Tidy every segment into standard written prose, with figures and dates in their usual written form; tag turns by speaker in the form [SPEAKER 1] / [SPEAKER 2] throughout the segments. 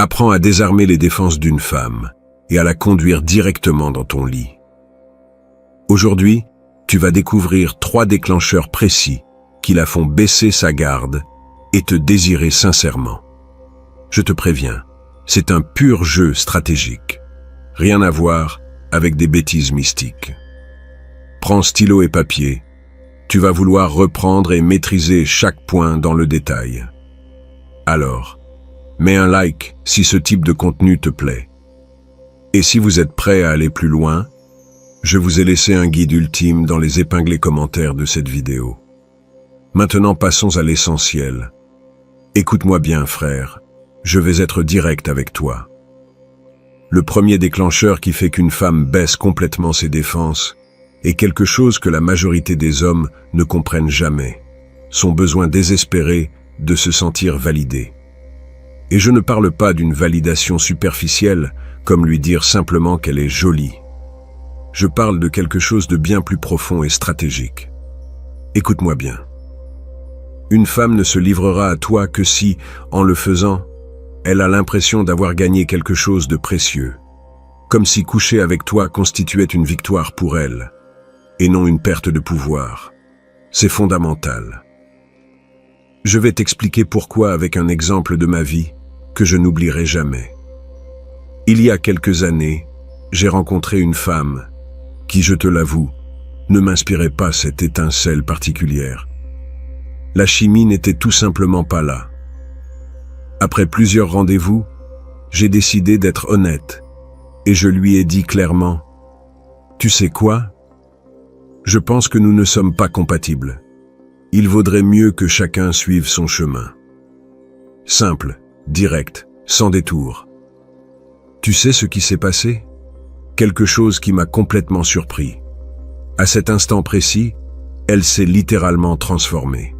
[SPEAKER 1] Apprends à désarmer les défenses d'une femme et à la conduire directement dans ton lit. Aujourd'hui, tu vas découvrir 3 déclencheurs précis qui la font baisser sa garde et te désirer sincèrement. Je te préviens, c'est un pur jeu stratégique. Rien à voir avec des bêtises mystiques. Prends stylo et papier. Tu vas vouloir reprendre et maîtriser chaque point dans le détail. Alors, mets un like si ce type de contenu te plaît. Et si vous êtes prêt à aller plus loin, je vous ai laissé un guide ultime dans les épinglés commentaires de cette vidéo. Maintenant passons à l'essentiel. Écoute-moi bien, frère, je vais être direct avec toi. Le premier déclencheur qui fait qu'une femme baisse complètement ses défenses est quelque chose que la majorité des hommes ne comprennent jamais, son besoin désespéré de se sentir validé. Et je ne parle pas d'une validation superficielle, comme lui dire simplement qu'elle est jolie. Je parle de quelque chose de bien plus profond et stratégique. Écoute-moi bien. Une femme ne se livrera à toi que si, en le faisant, elle a l'impression d'avoir gagné quelque chose de précieux, comme si coucher avec toi constituait une victoire pour elle, et non une perte de pouvoir. C'est fondamental. Je vais t'expliquer pourquoi avec un exemple de ma vie que je n'oublierai jamais. Il y a quelques années, j'ai rencontré une femme qui, je te l'avoue, ne m'inspirait pas cette étincelle particulière. La chimie n'était tout simplement pas là. Après plusieurs rendez-vous, j'ai décidé d'être honnête et je lui ai dit clairement « Tu sais quoi ? Je pense que nous ne sommes pas compatibles. Il vaudrait mieux que chacun suive son chemin. » Simple, direct, sans détour. Tu sais ce qui s'est passé ? Quelque chose qui m'a complètement surpris. À cet instant précis, elle s'est littéralement transformée.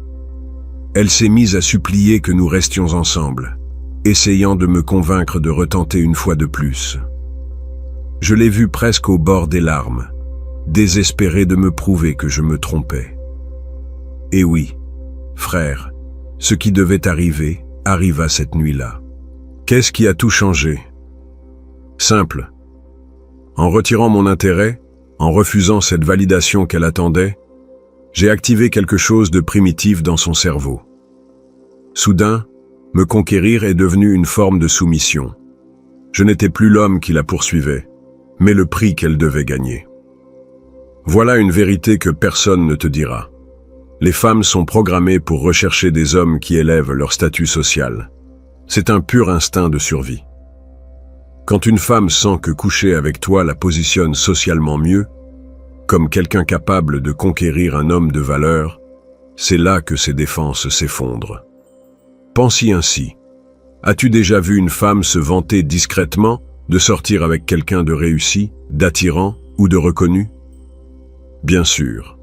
[SPEAKER 1] Elle s'est mise à supplier que nous restions ensemble, essayant de me convaincre de retenter une fois de plus. Je l'ai vue presque au bord des larmes, désespérée de me prouver que je me trompais. Et oui, frère, ce qui devait arriver, arriva cette nuit-là. Qu'est-ce qui a tout changé ? Simple. En retirant mon intérêt, en refusant cette validation qu'elle attendait, j'ai activé quelque chose de primitif dans son cerveau. Soudain, me conquérir est devenu une forme de soumission. Je n'étais plus l'homme qui la poursuivait, mais le prix qu'elle devait gagner. Voilà une vérité que personne ne te dira. Les femmes sont programmées pour rechercher des hommes qui élèvent leur statut social. C'est un pur instinct de survie. Quand une femme sent que coucher avec toi la positionne socialement mieux, comme quelqu'un capable de conquérir un homme de valeur, c'est là que ses défenses s'effondrent. Pense-y ainsi. As-tu déjà vu une femme se vanter discrètement de sortir avec quelqu'un de réussi, d'attirant ou de reconnu? Bien sûr.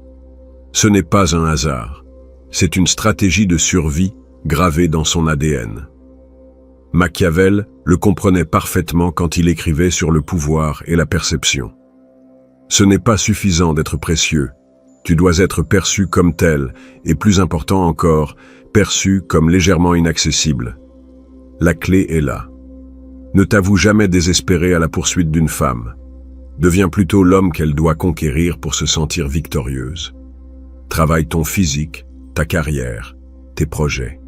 [SPEAKER 1] Ce n'est pas un hasard. C'est une stratégie de survie gravée dans son ADN. Machiavel le comprenait parfaitement quand il écrivait sur le pouvoir et la perception. Ce n'est pas suffisant d'être précieux. Tu dois être perçu comme tel, et plus important encore, perçu comme légèrement inaccessible. La clé est là. Ne t'avoue jamais désespéré à la poursuite d'une femme. Deviens plutôt l'homme qu'elle doit conquérir pour se sentir victorieuse. Travaille ton physique, ta carrière, tes projets.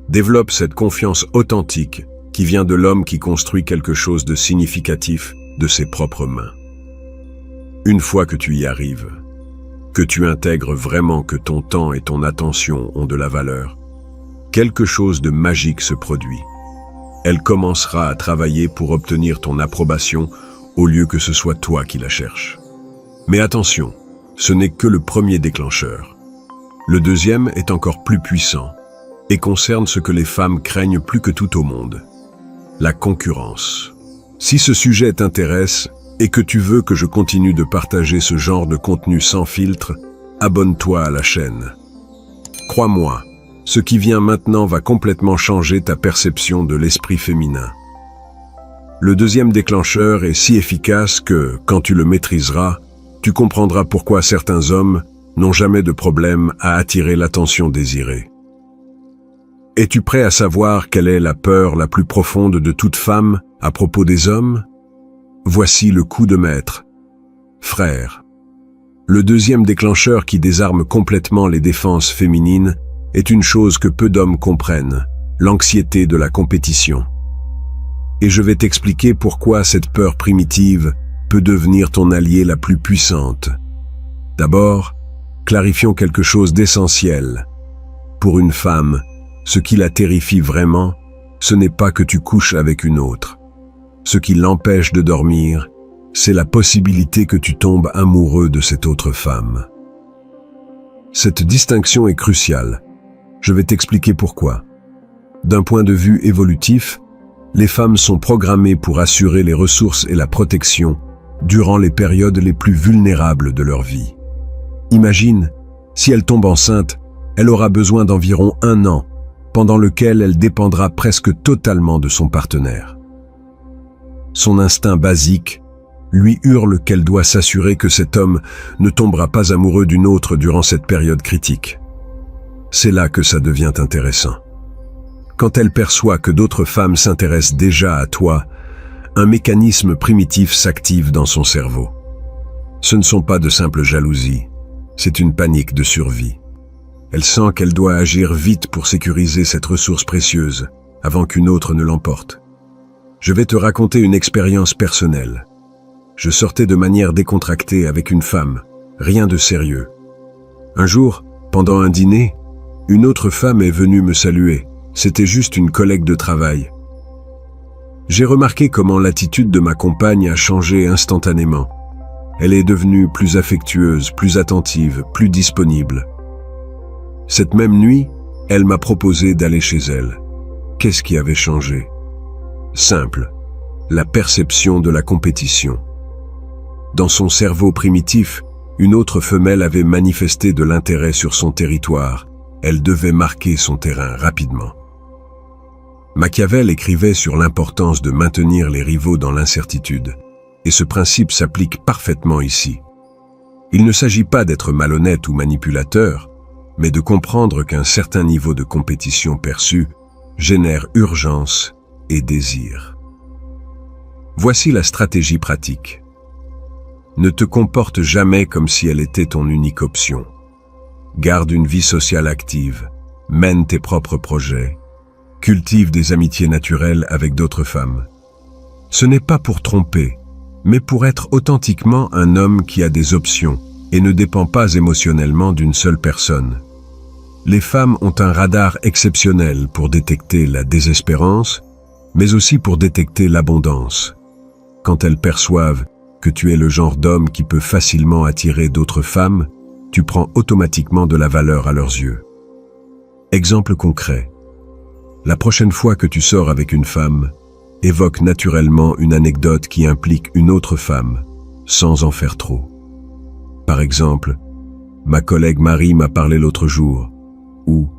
[SPEAKER 1] Développe cette confiance authentique qui vient de l'homme qui construit quelque chose de significatif de ses propres mains. Une fois que tu y arrives, que tu intègres vraiment que ton temps et ton attention ont de la valeur, quelque chose de magique se produit. Elle commencera à travailler pour obtenir ton approbation au lieu que ce soit toi qui la cherches. Mais attention, ce n'est que le premier déclencheur. Le deuxième est encore plus puissant et concerne ce que les femmes craignent plus que tout au monde, la concurrence. Si ce sujet t'intéresse, et que tu veux que je continue de partager ce genre de contenu sans filtre, abonne-toi à la chaîne. Crois-moi, ce qui vient maintenant va complètement changer ta perception de l'esprit féminin. Le deuxième déclencheur est si efficace que, quand tu le maîtriseras, tu comprendras pourquoi certains hommes n'ont jamais de problème à attirer l'attention désirée. Es-tu prêt à savoir quelle est la peur la plus profonde de toute femme à propos des hommes? Voici le coup de maître. Frère. Le deuxième déclencheur qui désarme complètement les défenses féminines est une chose que peu d'hommes comprennent, l'anxiété de la compétition. Et je vais t'expliquer pourquoi cette peur primitive peut devenir ton allié la plus puissante. D'abord, clarifions quelque chose d'essentiel. Pour une femme, ce qui la terrifie vraiment, ce n'est pas que tu couches avec une autre. Ce qui l'empêche de dormir, c'est la possibilité que tu tombes amoureux de cette autre femme. Cette distinction est cruciale. Je vais t'expliquer pourquoi. D'un point de vue évolutif, les femmes sont programmées pour assurer les ressources et la protection durant les périodes les plus vulnérables de leur vie. Imagine, si elle tombe enceinte, elle aura besoin d'environ 1 an, pendant lequel elle dépendra presque totalement de son partenaire. Son instinct basique lui hurle qu'elle doit s'assurer que cet homme ne tombera pas amoureux d'une autre durant cette période critique. C'est là que ça devient intéressant. Quand elle perçoit que d'autres femmes s'intéressent déjà à toi, un mécanisme primitif s'active dans son cerveau. Ce ne sont pas de simples jalousies, c'est une panique de survie. Elle sent qu'elle doit agir vite pour sécuriser cette ressource précieuse, avant qu'une autre ne l'emporte. Je vais te raconter une expérience personnelle. Je sortais de manière décontractée avec une femme, rien de sérieux. Un jour, pendant un dîner, une autre femme est venue me saluer. C'était juste une collègue de travail. J'ai remarqué comment l'attitude de ma compagne a changé instantanément. Elle est devenue plus affectueuse, plus attentive, plus disponible. Cette même nuit, elle m'a proposé d'aller chez elle. Qu'est-ce qui avait changé? Simple, la perception de la compétition. Dans son cerveau primitif, une autre femelle avait manifesté de l'intérêt sur son territoire. Elle devait marquer son terrain rapidement. Machiavel écrivait sur l'importance de maintenir les rivaux dans l'incertitude, et ce principe s'applique parfaitement ici. Il ne s'agit pas d'être malhonnête ou manipulateur, mais de comprendre qu'un certain niveau de compétition perçu génère urgence et désir. Voici la stratégie pratique. Ne te comporte jamais comme si elle était ton unique option. Garde une vie sociale active, mène tes propres projets, cultive des amitiés naturelles avec d'autres femmes. Ce n'est pas pour tromper, mais pour être authentiquement un homme qui a des options et ne dépend pas émotionnellement d'une seule personne. Les femmes ont un radar exceptionnel pour détecter la désespérance, mais aussi pour détecter l'abondance. Quand elles perçoivent que tu es le genre d'homme qui peut facilement attirer d'autres femmes, tu prends automatiquement de la valeur à leurs yeux. Exemple concret. La prochaine fois que tu sors avec une femme, évoque naturellement une anecdote qui implique une autre femme, sans en faire trop. Par exemple, ma collègue Marie m'a parlé l'autre jour, ou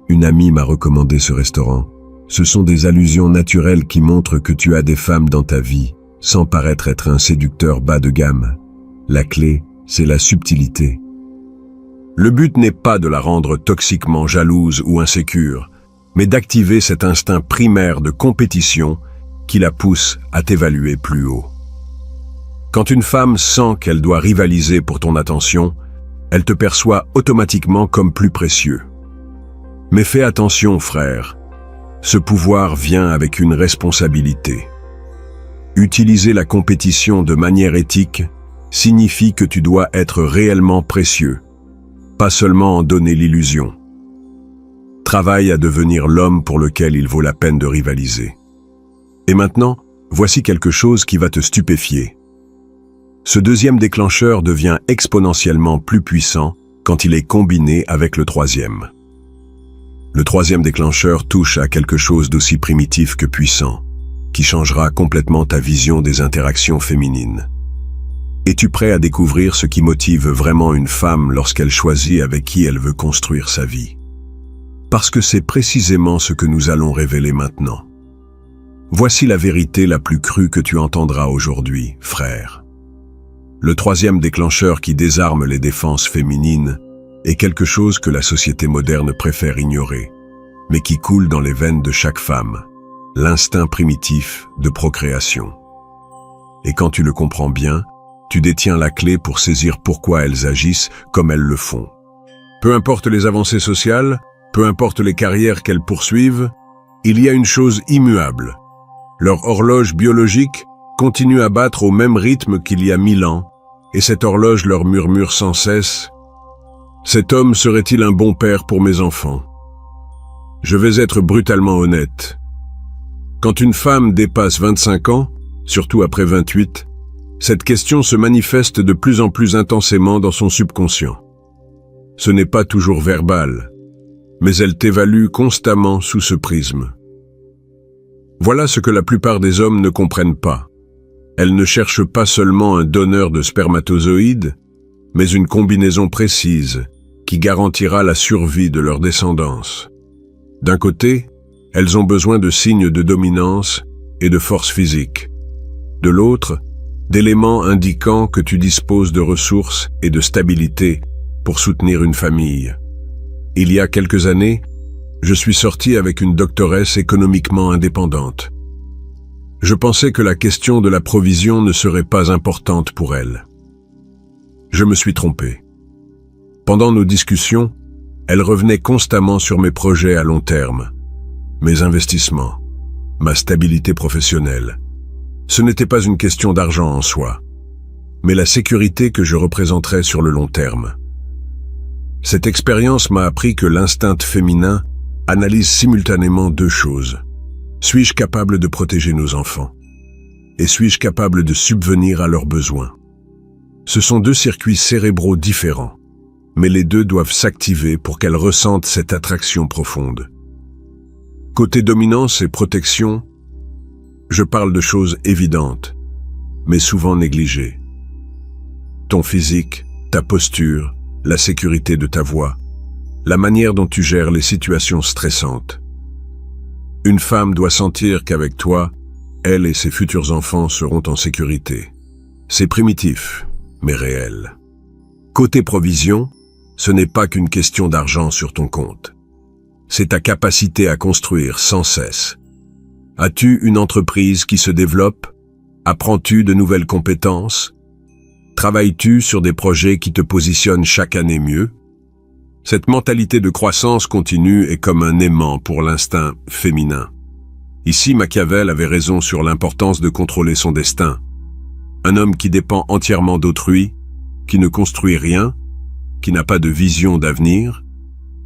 [SPEAKER 1] une amie m'a recommandé ce restaurant. Ce sont des allusions naturelles qui montrent que tu as des femmes dans ta vie, sans paraître être un séducteur bas de gamme. La clé, c'est la subtilité. Le but n'est pas de la rendre toxiquement jalouse ou insécure, mais d'activer cet instinct primaire de compétition qui la pousse à t'évaluer plus haut. Quand une femme sent qu'elle doit rivaliser pour ton attention, elle te perçoit automatiquement comme plus précieux. Mais fais attention, frère, ce pouvoir vient avec une responsabilité. Utiliser la compétition de manière éthique signifie que tu dois être réellement précieux, pas seulement en donner l'illusion. Travaille à devenir l'homme pour lequel il vaut la peine de rivaliser. Et maintenant, voici quelque chose qui va te stupéfier. Ce deuxième déclencheur devient exponentiellement plus puissant quand il est combiné avec le troisième. Le troisième déclencheur touche à quelque chose d'aussi primitif que puissant, qui changera complètement ta vision des interactions féminines. Es-tu prêt à découvrir ce qui motive vraiment une femme lorsqu'elle choisit avec qui elle veut construire sa vie? Parce que c'est précisément ce que nous allons révéler maintenant. Voici la vérité la plus crue que tu entendras aujourd'hui, frère. Le troisième déclencheur qui désarme les défenses féminines est quelque chose que la société moderne préfère ignorer. mais qui coule dans les veines de chaque femme, l'instinct primitif de procréation. Et quand tu le comprends bien, tu détiens la clé pour saisir pourquoi elles agissent comme elles le font. Peu importe les avancées sociales, peu importe les carrières qu'elles poursuivent, il y a une chose immuable. Leur horloge biologique continue à battre au même rythme qu'il y a 1000 ans, et cette horloge leur murmure sans cesse « Cet homme serait-il un bon père pour mes enfants ?» Je vais être brutalement honnête. Quand une femme dépasse 25 ans, surtout après 28, cette question se manifeste de plus en plus intensément dans son subconscient. Ce n'est pas toujours verbal, mais elle t'évalue constamment sous ce prisme. Voilà ce que la plupart des hommes ne comprennent pas. Elles ne cherchent pas seulement un donneur de spermatozoïdes, mais une combinaison précise qui garantira la survie de leur descendance. D'un côté, elles ont besoin de signes de dominance et de force physique. De l'autre, d'éléments indiquant que tu disposes de ressources et de stabilité pour soutenir une famille. Il y a quelques années, je suis sorti avec une doctoresse économiquement indépendante. Je pensais que la question de la provision ne serait pas importante pour elle. Je me suis trompé. Pendant nos discussions, elle revenait constamment sur mes projets à long terme, mes investissements, ma stabilité professionnelle. Ce n'était pas une question d'argent en soi, mais la sécurité que je représenterais sur le long terme. Cette expérience m'a appris que l'instinct féminin analyse simultanément deux choses. Suis-je capable de protéger nos enfants? Et suis-je capable de subvenir à leurs besoins? Ce sont deux circuits cérébraux différents, mais les deux doivent s'activer pour qu'elles ressentent cette attraction profonde. Côté dominance et protection, je parle de choses évidentes, mais souvent négligées. Ton physique, ta posture, la sécurité de ta voix, la manière dont tu gères les situations stressantes. Une femme doit sentir qu'avec toi, elle et ses futurs enfants seront en sécurité. C'est primitif, mais réel. Côté provision, ce n'est pas qu'une question d'argent sur ton compte. C'est ta capacité à construire sans cesse. As-tu une entreprise qui se développe? Apprends-tu de nouvelles compétences? Travailles-tu sur des projets qui te positionnent chaque année mieux? Cette mentalité de croissance continue est comme un aimant pour l'instinct féminin. Ici, Machiavel avait raison sur l'importance de contrôler son destin. Un homme qui dépend entièrement d'autrui, qui ne construit rien, qui n'a pas de vision d'avenir,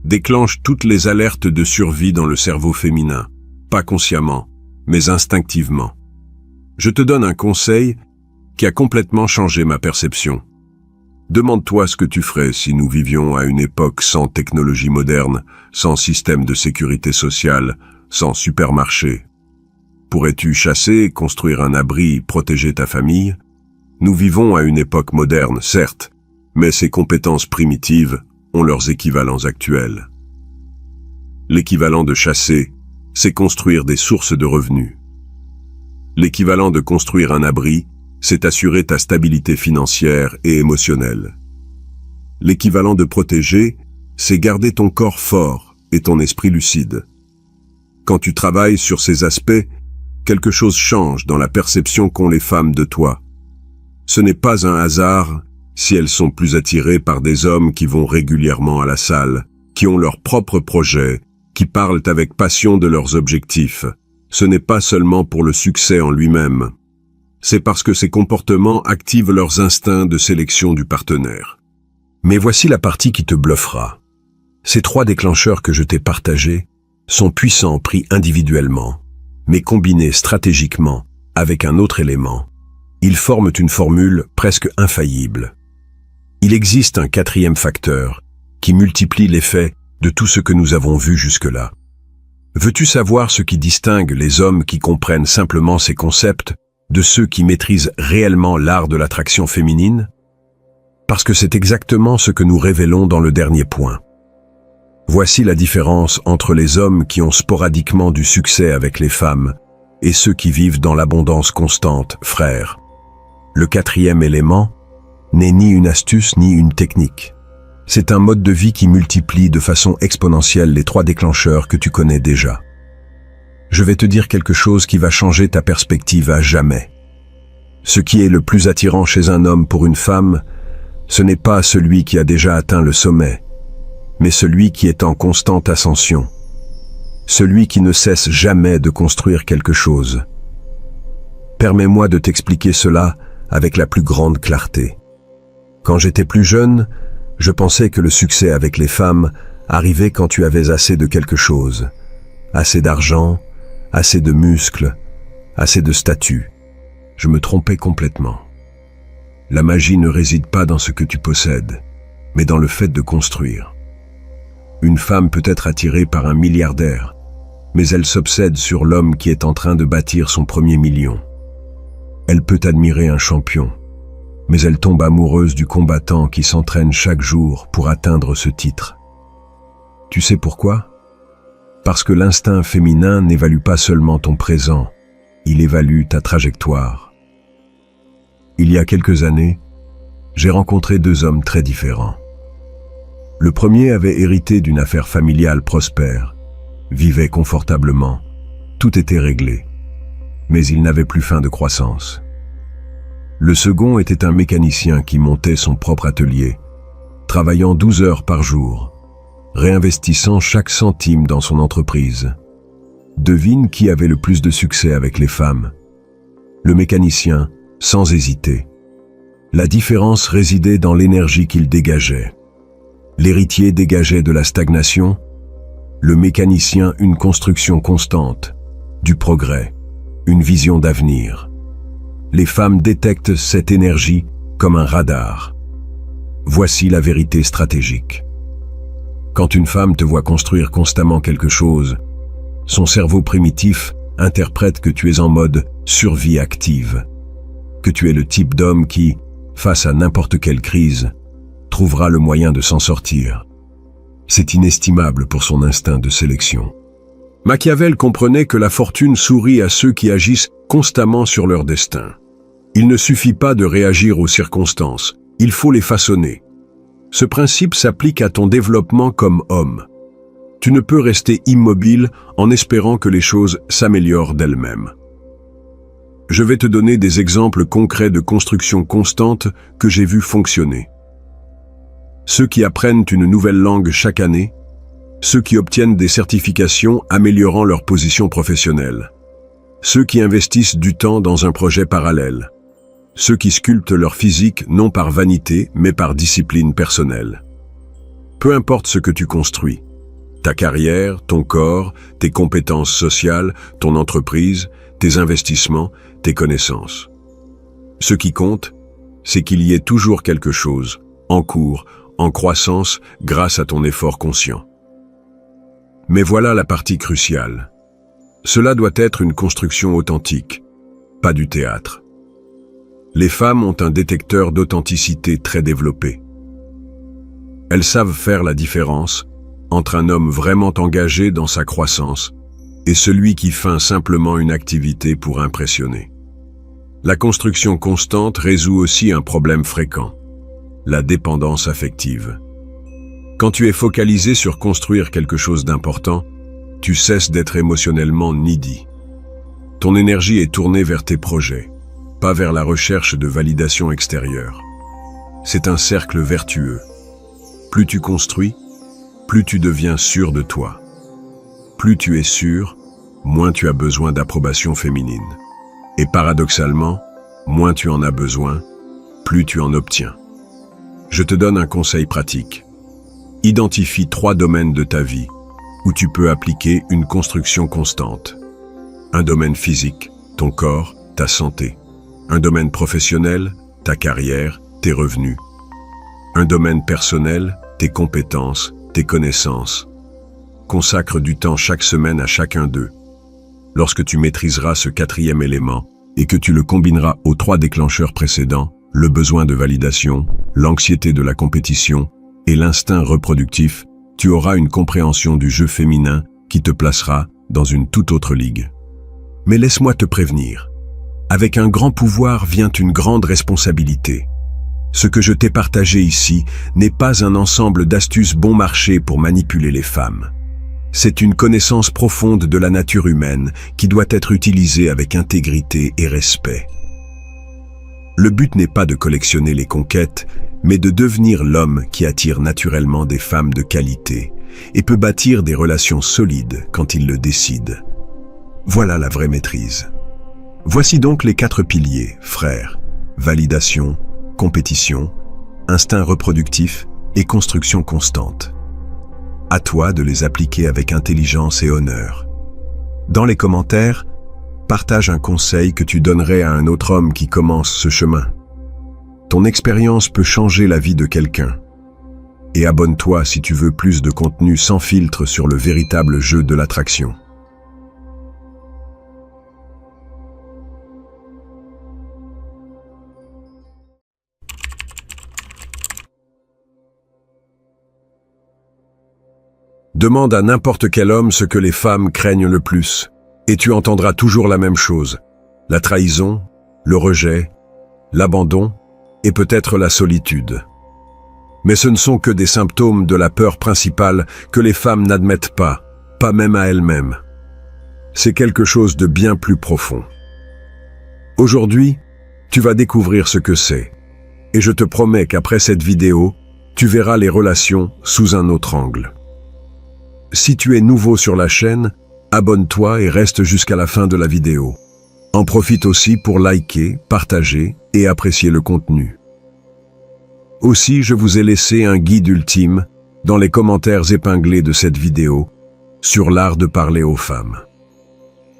[SPEAKER 1] déclenche toutes les alertes de survie dans le cerveau féminin, pas consciemment, mais instinctivement. Je te donne un conseil qui a complètement changé ma perception. Demande-toi ce que tu ferais si nous vivions à une époque sans technologie moderne, sans système de sécurité sociale, sans supermarché. Pourrais-tu chasser, construire un abri, protéger ta famille? Nous vivons à une époque moderne, certes, mais ces compétences primitives ont leurs équivalents actuels. L'équivalent de chasser, c'est construire des sources de revenus. L'équivalent de construire un abri, c'est assurer ta stabilité financière et émotionnelle. L'équivalent de protéger, c'est garder ton corps fort et ton esprit lucide. Quand tu travailles sur ces aspects, quelque chose change dans la perception qu'ont les femmes de toi. Ce n'est pas un hasard si elles sont plus attirées par des hommes qui vont régulièrement à la salle, qui ont leurs propres projets, qui parlent avec passion de leurs objectifs. Ce n'est pas seulement pour le succès en lui-même. C'est parce que ces comportements activent leurs instincts de sélection du partenaire. Mais voici la partie qui te bluffera. Ces 3 déclencheurs que je t'ai partagés sont puissants pris individuellement, mais combinés stratégiquement avec un autre élément. Ils forment une formule presque infaillible. Il existe un 4e facteur qui multiplie l'effet de tout ce que nous avons vu jusque-là. Veux-tu savoir ce qui distingue les hommes qui comprennent simplement ces concepts de ceux qui maîtrisent réellement l'art de l'attraction féminine? Parce que c'est exactement ce que nous révélons dans le dernier point. Voici la différence entre les hommes qui ont sporadiquement du succès avec les femmes et ceux qui vivent dans l'abondance constante, frères. Le 4e élément n'est ni une astuce ni une technique. C'est un mode de vie qui multiplie de façon exponentielle les 3 déclencheurs que tu connais déjà. Je vais te dire quelque chose qui va changer ta perspective à jamais. Ce qui est le plus attirant chez un homme pour une femme, ce n'est pas celui qui a déjà atteint le sommet, mais celui qui est en constante ascension. Celui qui ne cesse jamais de construire quelque chose. Permets-moi de t'expliquer cela avec la plus grande clarté. Quand j'étais plus jeune, je pensais que le succès avec les femmes arrivait quand tu avais assez de quelque chose. Assez d'argent, assez de muscles, assez de statut. Je me trompais complètement. La magie ne réside pas dans ce que tu possèdes, mais dans le fait de construire. Une femme peut être attirée par un milliardaire, mais elle s'obsède sur l'homme qui est en train de bâtir son premier million. Elle peut admirer un champion, mais elle tombe amoureuse du combattant qui s'entraîne chaque jour pour atteindre ce titre. Tu sais pourquoi? Parce que l'instinct féminin n'évalue pas seulement ton présent, il évalue ta trajectoire. Il y a quelques années, j'ai rencontré 2 hommes très différents. Le premier avait hérité d'une affaire familiale prospère, vivait confortablement, tout était réglé, mais il n'avait plus faim de croissance. Le second était un mécanicien qui montait son propre atelier, travaillant 12 heures par jour, réinvestissant chaque centime dans son entreprise. Devine qui avait le plus de succès avec les femmes. Le mécanicien, sans hésiter. La différence résidait dans l'énergie qu'il dégageait. L'héritier dégageait de la stagnation, le mécanicien une construction constante, du progrès, une vision d'avenir. Les femmes détectent cette énergie comme un radar. Voici la vérité stratégique. Quand une femme te voit construire constamment quelque chose, son cerveau primitif interprète que tu es en mode survie active, que tu es le type d'homme qui, face à n'importe quelle crise, trouvera le moyen de s'en sortir. C'est inestimable pour son instinct de sélection. Machiavel comprenait que la fortune sourit à ceux qui agissent constamment sur leur destin. Il ne suffit pas de réagir aux circonstances, il faut les façonner. Ce principe s'applique à ton développement comme homme. Tu ne peux rester immobile en espérant que les choses s'améliorent d'elles-mêmes. Je vais te donner des exemples concrets de construction constante que j'ai vu fonctionner. Ceux qui apprennent une nouvelle langue chaque année, ceux qui obtiennent des certifications améliorant leur position professionnelle, ceux qui investissent du temps dans un projet parallèle, ceux qui sculptent leur physique non par vanité mais par discipline personnelle. Peu importe ce que tu construis, ta carrière, ton corps, tes compétences sociales, ton entreprise, tes investissements, tes connaissances. Ce qui compte, c'est qu'il y ait toujours quelque chose, en cours, en croissance, grâce à ton effort conscient. Mais voilà la partie cruciale. Cela doit être une construction authentique, pas du théâtre. Les femmes ont un détecteur d'authenticité très développé. Elles savent faire la différence entre un homme vraiment engagé dans sa croissance et celui qui feint simplement une activité pour impressionner. La construction constante résout aussi un problème fréquent, la dépendance affective. Quand tu es focalisé sur construire quelque chose d'important, tu cesses d'être émotionnellement needy. Ton énergie est tournée vers tes projets, pas vers la recherche de validation extérieure. C'est un cercle vertueux. Plus tu construis, plus tu deviens sûr de toi. Plus tu es sûr, moins tu as besoin d'approbation féminine. Et paradoxalement, moins tu en as besoin, plus tu en obtiens. Je te donne un conseil pratique. Identifie 3 domaines de ta vie où tu peux appliquer une construction constante. Un domaine physique, ton corps, ta santé. Un domaine professionnel, ta carrière, tes revenus. Un domaine personnel, tes compétences, tes connaissances. Consacre du temps chaque semaine à chacun d'eux. Lorsque tu maîtriseras ce 4e élément et que tu le combineras aux 3 déclencheurs précédents, le besoin de validation, l'anxiété de la compétition et l'instinct reproductif, tu auras une compréhension du jeu féminin qui te placera dans une toute autre ligue. Mais laisse-moi te prévenir. Avec un grand pouvoir vient une grande responsabilité. Ce que je t'ai partagé ici n'est pas un ensemble d'astuces bon marché pour manipuler les femmes. C'est une connaissance profonde de la nature humaine qui doit être utilisée avec intégrité et respect. Le but n'est pas de collectionner les conquêtes, mais de devenir l'homme qui attire naturellement des femmes de qualité et peut bâtir des relations solides quand il le décide. Voilà la vraie maîtrise. Voici donc les 4 piliers, frères: validation, compétition, instinct reproductif et construction constante. À toi de les appliquer avec intelligence et honneur. Dans les commentaires, partage un conseil que tu donnerais à un autre homme qui commence ce chemin. Ton expérience peut changer la vie de quelqu'un. Et abonne-toi si tu veux plus de contenu sans filtre sur le véritable jeu de l'attraction. Demande à n'importe quel homme ce que les femmes craignent le plus, et tu entendras toujours la même chose: la trahison, le rejet, l'abandon et peut-être la solitude. Mais ce ne sont que des symptômes de la peur principale que les femmes n'admettent pas même à elles-mêmes. C'est quelque chose de bien plus profond. Aujourd'hui, tu vas découvrir ce que c'est, et je te promets qu'après cette vidéo, tu verras les relations sous un autre angle. Si tu es nouveau sur la chaîne, abonne-toi et reste jusqu'à la fin de la vidéo. En profite aussi pour liker, partager et apprécier le contenu. Aussi, je vous ai laissé un guide ultime dans les commentaires épinglés de cette vidéo sur l'art de parler aux femmes.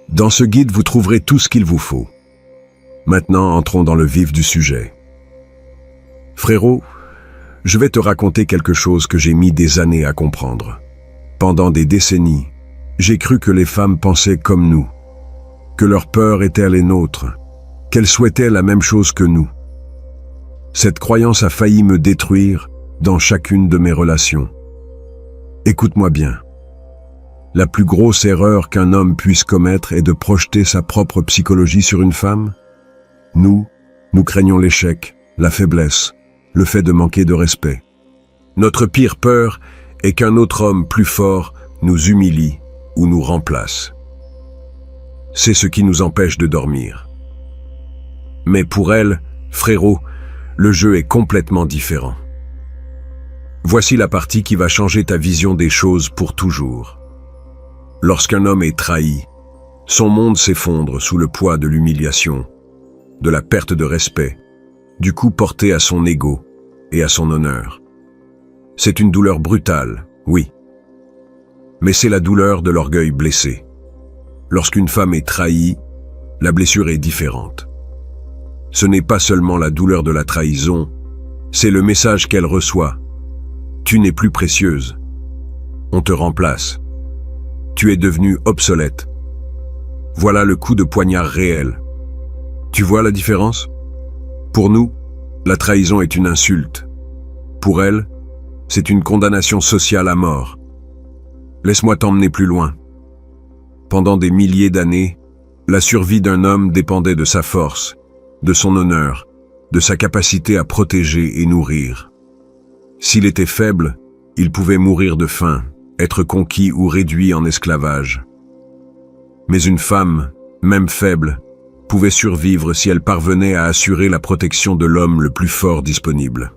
[SPEAKER 1] Dans ce guide, vous trouverez tout ce qu'il vous faut. Maintenant, entrons dans le vif du sujet. Frérot, je vais te raconter quelque chose que j'ai mis des années à comprendre. Pendant des décennies, j'ai cru que les femmes pensaient comme nous, que leurs peurs étaient les nôtres, qu'elles souhaitaient la même chose que nous. Cette croyance a failli me détruire dans chacune de mes relations. Écoute-moi bien. La plus grosse erreur qu'un homme puisse commettre est de projeter sa propre psychologie sur une femme. Nous craignons l'échec, la faiblesse, le fait de manquer de respect. Notre pire peur est qu'un autre homme plus fort nous humilie ou nous remplace. C'est ce qui nous empêche de dormir. Mais pour elle, frérot, le jeu est complètement différent. Voici la partie qui va changer ta vision des choses pour toujours. Lorsqu'un homme est trahi, son monde s'effondre sous le poids de l'humiliation, de la perte de respect, du coup porté à son ego et à son honneur. C'est une douleur brutale, oui. Mais c'est la douleur de l'orgueil blessé. Lorsqu'une femme est trahie, la blessure est différente. Ce n'est pas seulement la douleur de la trahison, c'est le message qu'elle reçoit. Tu n'es plus précieuse. On te remplace. Tu es devenue obsolète. Voilà le coup de poignard réel. Tu vois la différence? Pour nous, la trahison est une insulte. Pour elle, c'est une condamnation sociale à mort. Laisse-moi t'emmener plus loin. Pendant des milliers d'années, la survie d'un homme dépendait de sa force, de son honneur, de sa capacité à protéger et nourrir. S'il était faible, il pouvait mourir de faim, être conquis ou réduit en esclavage. Mais une femme, même faible, pouvait survivre si elle parvenait à assurer la protection de l'homme le plus fort disponible.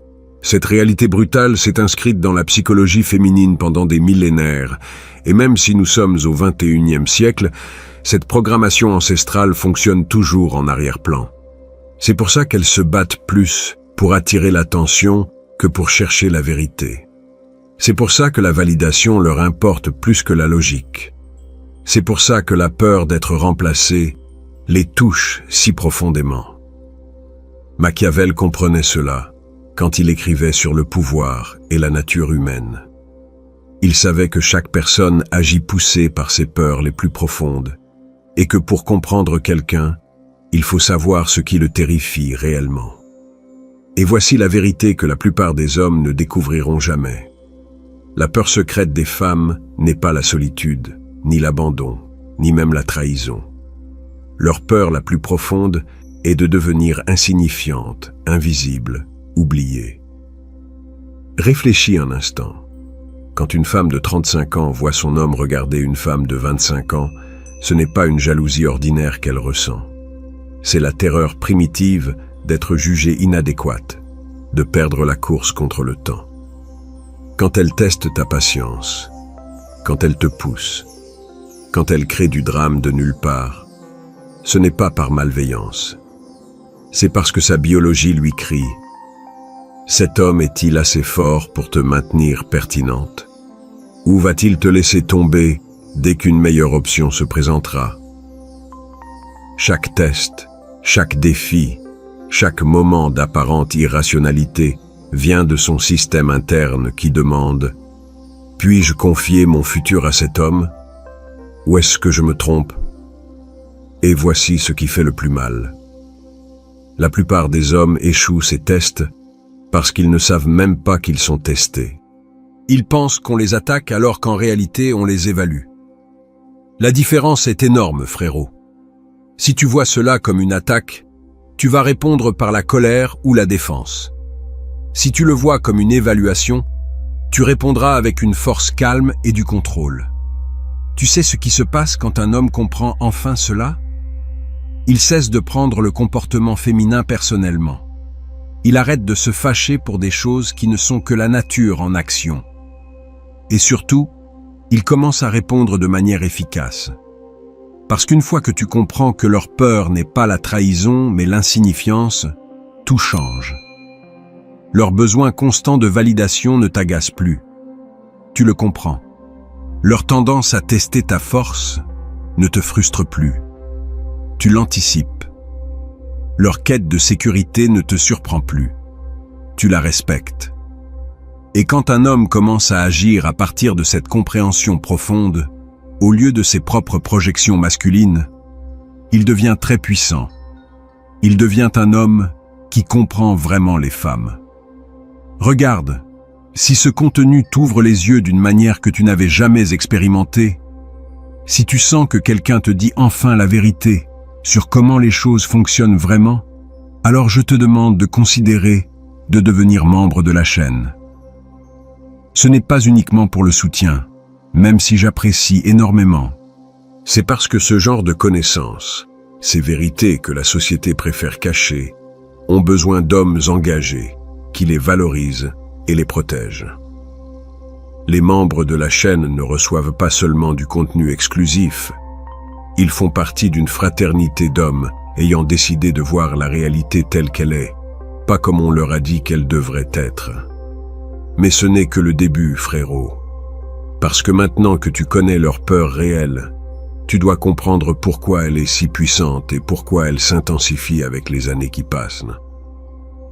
[SPEAKER 1] Cette réalité brutale s'est inscrite dans la psychologie féminine pendant des millénaires, et même si nous sommes au XXIe siècle, cette programmation ancestrale fonctionne toujours en arrière-plan. C'est pour ça qu'elles se battent plus pour attirer l'attention que pour chercher la vérité. C'est pour ça que la validation leur importe plus que la logique. C'est pour ça que la peur d'être remplacée les touche si profondément. Machiavel comprenait cela quand il écrivait sur le pouvoir et la nature humaine. Il savait que chaque personne agit poussée par ses peurs les plus profondes, et que pour comprendre quelqu'un, il faut savoir ce qui le terrifie réellement. Et voici la vérité que la plupart des hommes ne découvriront jamais. La peur secrète des femmes n'est pas la solitude, ni l'abandon, ni même la trahison. Leur peur la plus profonde est de devenir insignifiante, invisible, oubliée. Réfléchis un instant. Quand une femme de 35 ans voit son homme regarder une femme de 25 ans, ce n'est pas une jalousie ordinaire qu'elle ressent. C'est la terreur primitive d'être jugée inadéquate, de perdre la course contre le temps. Quand elle teste ta patience, quand elle te pousse, quand elle crée du drame de nulle part, ce n'est pas par malveillance. C'est parce que sa biologie lui crie « Cet homme est-il assez fort pour te maintenir pertinente? Ou va-t-il te laisser tomber dès qu'une meilleure option se présentera ?» Chaque test, chaque défi, chaque moment d'apparente irrationalité vient de son système interne qui demande « Puis-je confier mon futur à cet homme? Ou est-ce que je me trompe ?» Et voici ce qui fait le plus mal. La plupart des hommes échouent ces tests parce qu'ils ne savent même pas qu'ils sont testés. Ils pensent qu'on les attaque alors qu'en réalité on les évalue. La différence est énorme, frérot. Si tu vois cela comme une attaque, tu vas répondre par la colère ou la défense. Si tu le vois comme une évaluation, tu répondras avec une force calme et du contrôle. Tu sais ce qui se passe quand un homme comprend enfin cela? Il cesse de prendre le comportement féminin personnellement. Il arrête de se fâcher pour des choses qui ne sont que la nature en action. Et surtout, il commence à répondre de manière efficace. Parce qu'une fois que tu comprends que leur peur n'est pas la trahison, mais l'insignifiance, tout change. Leur besoin constant de validation ne t'agace plus. Tu le comprends. Leur tendance à tester ta force ne te frustre plus. Tu l'anticipes. Leur quête de sécurité ne te surprend plus. Tu la respectes. Et quand un homme commence à agir à partir de cette compréhension profonde, au lieu de ses propres projections masculines, il devient très puissant. Il devient un homme qui comprend vraiment les femmes. Regarde, si ce contenu t'ouvre les yeux d'une manière que tu n'avais jamais expérimentée, si tu sens que quelqu'un te dit enfin la vérité sur comment les choses fonctionnent vraiment, alors je te demande de considérer de devenir membre de la chaîne. Ce n'est pas uniquement pour le soutien, même si j'apprécie énormément. C'est parce que ce genre de connaissances, ces vérités que la société préfère cacher, ont besoin d'hommes engagés qui les valorisent et les protègent. Les membres de la chaîne ne reçoivent pas seulement du contenu exclusif, ils font partie d'une fraternité d'hommes ayant décidé de voir la réalité telle qu'elle est, pas comme on leur a dit qu'elle devrait être. Mais ce n'est que le début, frérot. Parce que maintenant que tu connais leur peur réelle, tu dois comprendre pourquoi elle est si puissante et pourquoi elle s'intensifie avec les années qui passent.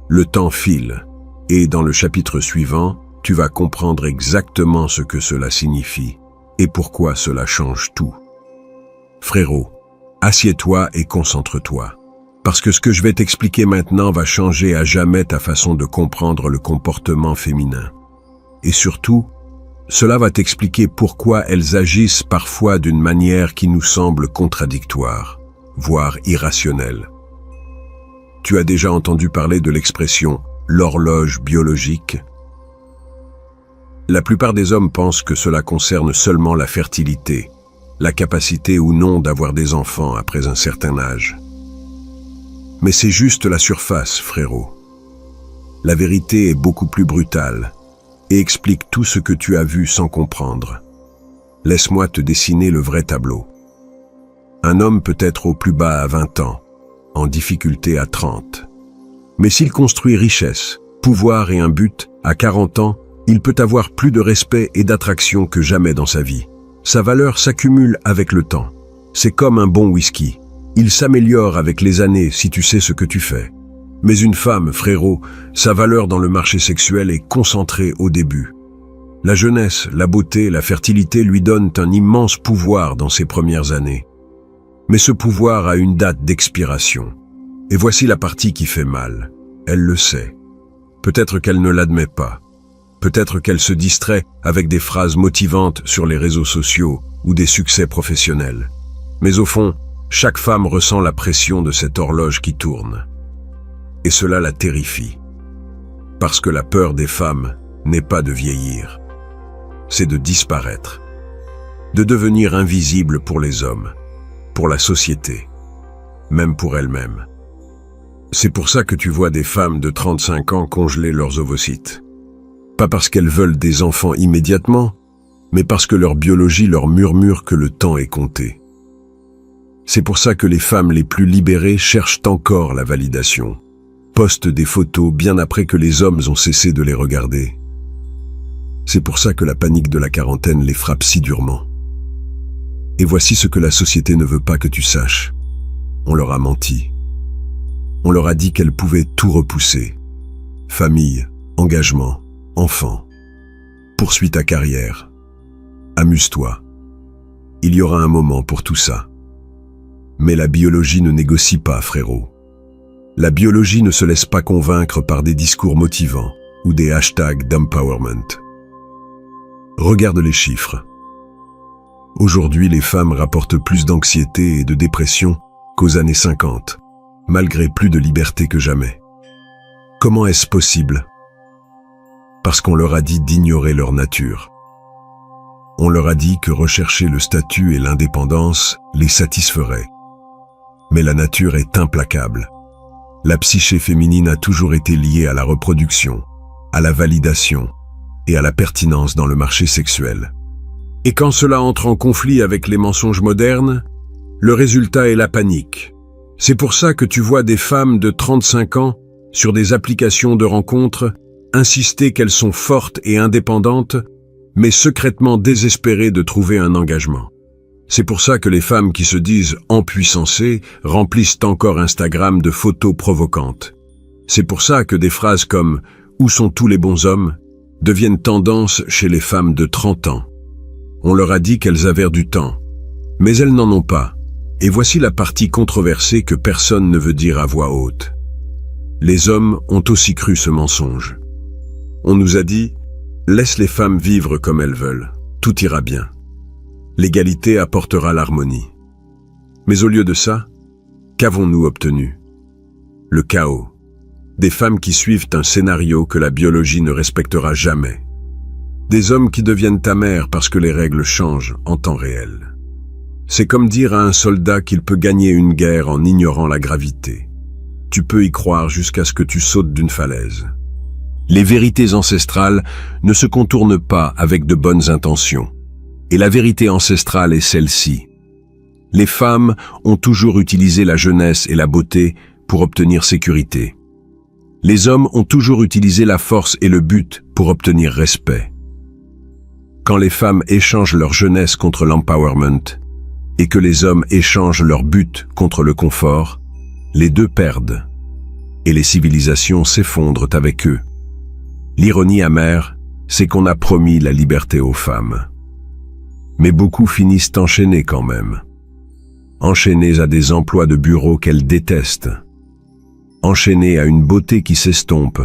[SPEAKER 1] Le temps file, et dans le chapitre suivant, tu vas comprendre exactement ce que cela signifie et pourquoi cela change tout. Frérot, assieds-toi et concentre-toi. Parce que ce que je vais t'expliquer maintenant va changer à jamais ta façon de comprendre le comportement féminin. Et surtout, cela va t'expliquer pourquoi elles agissent parfois d'une manière qui nous semble contradictoire, voire irrationnelle. Tu as déjà entendu parler de l'expression « l'horloge biologique ». La plupart des hommes pensent que cela concerne seulement la fertilité, la capacité ou non d'avoir des enfants après un certain âge. Mais c'est juste la surface, frérot. La vérité est beaucoup plus brutale et explique tout ce que tu as vu sans comprendre. Laisse-moi te dessiner le vrai tableau. Un homme peut être au plus bas à 20 ans, en difficulté à 30. Mais s'il construit richesse, pouvoir et un but, à 40 ans, il peut avoir plus de respect et d'attraction que jamais dans sa vie. Sa valeur s'accumule avec le temps. C'est comme un bon whisky. Il s'améliore avec les années si tu sais ce que tu fais. Mais une femme, frérot, sa valeur dans le marché sexuel est concentrée au début. La jeunesse, la beauté, la fertilité lui donnent un immense pouvoir dans ses premières années. Mais ce pouvoir a une date d'expiration. Et voici la partie qui fait mal. Elle le sait. Peut-être qu'elle ne l'admet pas. Peut-être qu'elle se distrait avec des phrases motivantes sur les réseaux sociaux ou des succès professionnels. Mais au fond, chaque femme ressent la pression de cette horloge qui tourne. Et cela la terrifie. Parce que la peur des femmes n'est pas de vieillir, c'est de disparaître, de devenir invisible pour les hommes, pour la société, même pour elles-mêmes. C'est pour ça que tu vois des femmes de 35 ans congeler leurs ovocytes. Pas parce qu'elles veulent des enfants immédiatement, mais parce que leur biologie leur murmure que le temps est compté. C'est pour ça que les femmes les plus libérées cherchent encore la validation, postent des photos bien après que les hommes ont cessé de les regarder. C'est pour ça que la panique de la quarantaine les frappe si durement. Et voici ce que la société ne veut pas que tu saches. On leur a menti. On leur a dit qu'elles pouvaient tout repousser. Famille, engagement, enfants. Poursuis ta carrière. Amuse-toi. Il y aura un moment pour tout ça. Mais la biologie ne négocie pas, frérot. La biologie ne se laisse pas convaincre par des discours motivants ou des hashtags d'empowerment. Regarde les chiffres. Aujourd'hui, les femmes rapportent plus d'anxiété et de dépression qu'aux années 50, malgré plus de liberté que jamais. Comment est-ce possible? Parce qu'on leur a dit d'ignorer leur nature. On leur a dit que rechercher le statut et l'indépendance les satisferait. Mais la nature est implacable. La psyché féminine a toujours été liée à la reproduction, à la validation et à la pertinence dans le marché sexuel. Et quand cela entre en conflit avec les mensonges modernes, le résultat est la panique. C'est pour ça que tu vois des femmes de 35 ans sur des applications de rencontres insister qu'elles sont fortes et indépendantes, mais secrètement désespérées de trouver un engagement. C'est pour ça que les femmes qui se disent empuissancées remplissent encore Instagram de photos provocantes. C'est pour ça que des phrases comme « Où sont tous les bons hommes ?» deviennent tendance chez les femmes de 30 ans. On leur a dit qu'elles avaient du temps, mais elles n'en ont pas. Et voici la partie controversée que personne ne veut dire à voix haute. Les hommes ont aussi cru ce mensonge. On nous a dit « Laisse les femmes vivre comme elles veulent, tout ira bien. L'égalité apportera l'harmonie. » Mais au lieu de ça, qu'avons-nous obtenu? Le chaos. Des femmes qui suivent un scénario que la biologie ne respectera jamais. Des hommes qui deviennent ta mère parce que les règles changent en temps réel. C'est comme dire à un soldat qu'il peut gagner une guerre en ignorant la gravité. Tu peux y croire jusqu'à ce que tu sautes d'une falaise. Les vérités ancestrales ne se contournent pas avec de bonnes intentions. Et la vérité ancestrale est celle-ci. Les femmes ont toujours utilisé la jeunesse et la beauté pour obtenir sécurité. Les hommes ont toujours utilisé la force et le but pour obtenir respect. Quand les femmes échangent leur jeunesse contre l'empowerment et que les hommes échangent leur but contre le confort, les deux perdent et les civilisations s'effondrent avec eux. L'ironie amère, c'est qu'on a promis la liberté aux femmes. Mais beaucoup finissent enchaînés quand même. Enchaînés à des emplois de bureau qu'elles détestent. Enchaînés à une beauté qui s'estompe.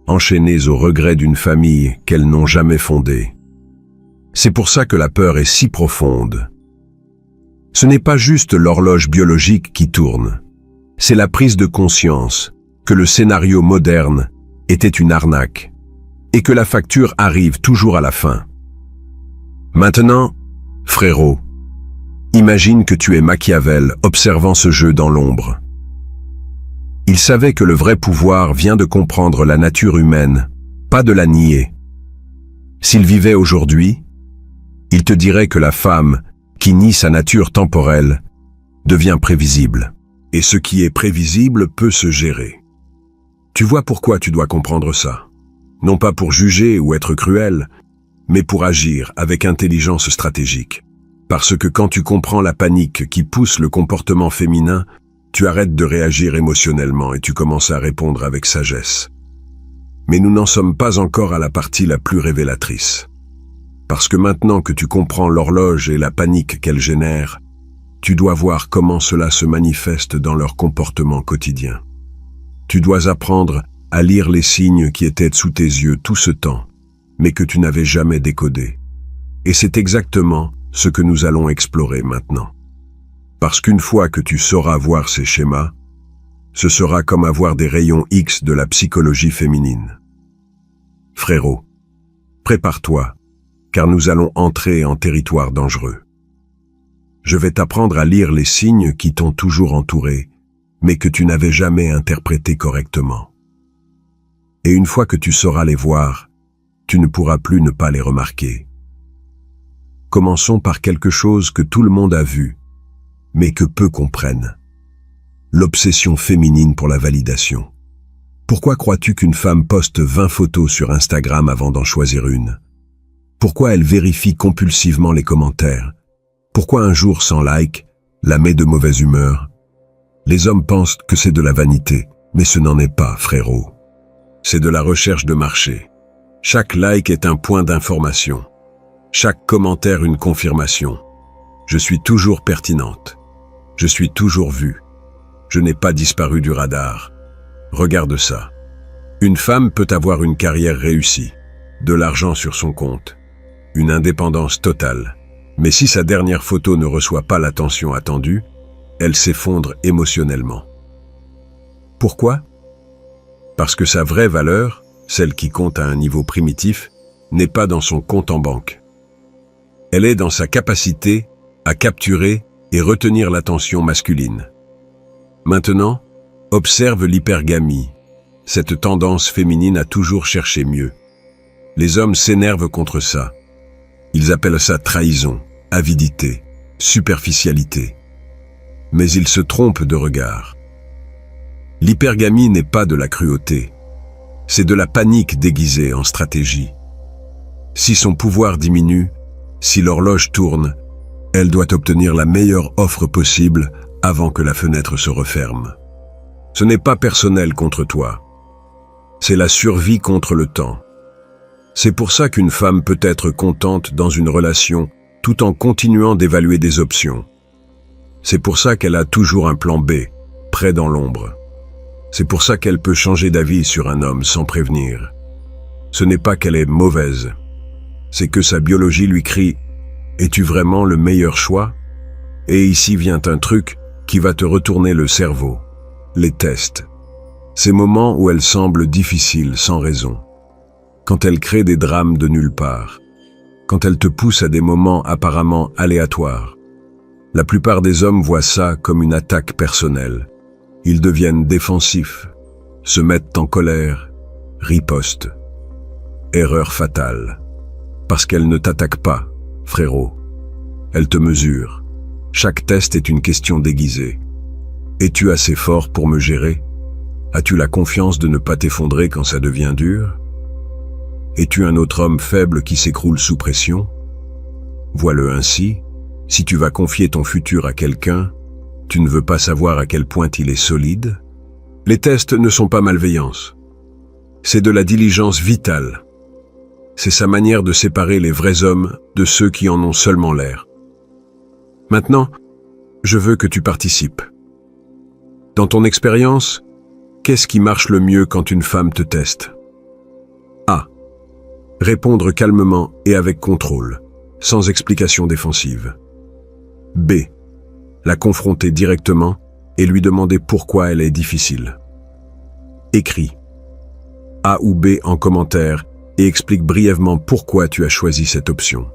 [SPEAKER 1] Enchaînés au regret d'une famille qu'elles n'ont jamais fondée. C'est pour ça que la peur est si profonde. Ce n'est pas juste l'horloge biologique qui tourne. C'est la prise de conscience que le scénario moderne était une arnaque et que la facture arrive toujours à la fin. Maintenant, frérot, imagine que tu es Machiavel observant ce jeu dans l'ombre. Il savait que le vrai pouvoir vient de comprendre la nature humaine, pas de la nier. S'il vivait aujourd'hui, il te dirait que la femme, qui nie sa nature temporelle, devient prévisible. Et ce qui est prévisible peut se gérer. Tu vois pourquoi tu dois comprendre ça. Non pas pour juger ou être cruel, mais pour agir avec intelligence stratégique. Parce que quand tu comprends la panique qui pousse le comportement féminin, tu arrêtes de réagir émotionnellement et tu commences à répondre avec sagesse. Mais nous n'en sommes pas encore à la partie la plus révélatrice. Parce que maintenant que tu comprends l'horloge et la panique qu'elle génère, tu dois voir comment cela se manifeste dans leur comportement quotidien. Tu dois apprendre à lire les signes qui étaient sous tes yeux tout ce temps, mais que tu n'avais jamais décodés. Et c'est exactement ce que nous allons explorer maintenant. Parce qu'une fois que tu sauras voir ces schémas, Ce sera comme avoir des rayons X de la psychologie féminine. Frérot, prépare-toi, car nous allons entrer en territoire dangereux. Je vais t'apprendre à lire les signes qui t'ont toujours entouré, mais que tu n'avais jamais interprétés correctement. Et une fois que tu sauras les voir, tu ne pourras plus ne pas les remarquer. Commençons par quelque chose que tout le monde a vu, mais que peu comprennent. L'obsession féminine pour la validation. Pourquoi crois-tu qu'une femme poste 20 photos sur Instagram avant d'en choisir une? Pourquoi elle vérifie compulsivement les commentaires? Pourquoi un jour sans like la met de mauvaise humeur? Les hommes pensent que c'est de la vanité, mais ce n'en est pas, frérot. C'est de la recherche de marché. Chaque like est un point d'information. Chaque commentaire une confirmation. Je suis toujours pertinente. Je suis toujours vue. Je n'ai pas disparu du radar. Regarde ça. Une femme peut avoir une carrière réussie, de l'argent sur son compte, une indépendance totale. Mais si sa dernière photo ne reçoit pas l'attention attendue, elle s'effondre émotionnellement. Pourquoi? Parce que sa vraie valeur, celle qui compte à un niveau primitif, n'est pas dans son compte en banque. Elle est dans sa capacité à capturer et retenir l'attention masculine. Maintenant, observe l'hypergamie, cette tendance féminine à toujours chercher mieux. Les hommes s'énervent contre ça. Ils appellent ça trahison, avidité, superficialité. Mais ils se trompent de regard. L'hypergamie n'est pas de la cruauté. C'est de la panique déguisée en stratégie. Si son pouvoir diminue, si l'horloge tourne, elle doit obtenir la meilleure offre possible avant que la fenêtre se referme. Ce n'est pas personnel contre toi. C'est la survie contre le temps. C'est pour ça qu'une femme peut être contente dans une relation tout en continuant d'évaluer des options. C'est pour ça qu'elle a toujours un plan B, prêt dans l'ombre. C'est pour ça qu'elle peut changer d'avis sur un homme sans prévenir. Ce n'est pas qu'elle est mauvaise. C'est que sa biologie lui crie « Es-tu vraiment le meilleur choix ?» Et ici vient un truc qui va te retourner le cerveau. Les tests. Ces moments où elle semble difficile sans raison. Quand elle crée des drames de nulle part. Quand elle te pousse à des moments apparemment aléatoires. La plupart des hommes voient ça comme une attaque personnelle. Ils deviennent défensifs, se mettent en colère, ripostent. Erreur fatale. Parce qu'elle ne t'attaque pas, frérot. Elle te mesure. Chaque test est une question déguisée. Es-tu assez fort pour me gérer? As-tu la confiance de ne pas t'effondrer quand ça devient dur? Es-tu un autre homme faible qui s'écroule sous pression? Vois-le ainsi, si tu vas confier ton futur à quelqu'un, tu ne veux pas savoir à quel point il est solide? Les tests ne sont pas malveillance. C'est de la diligence vitale. C'est sa manière de séparer les vrais hommes de ceux qui en ont seulement l'air. Maintenant, je veux que tu participes. Dans ton expérience, qu'est-ce qui marche le mieux quand une femme te teste? A. Répondre calmement et avec contrôle, sans explication défensive. B. La confronter directement et lui demander pourquoi elle est difficile. Écris A ou B en commentaire et explique brièvement pourquoi tu as choisi cette option.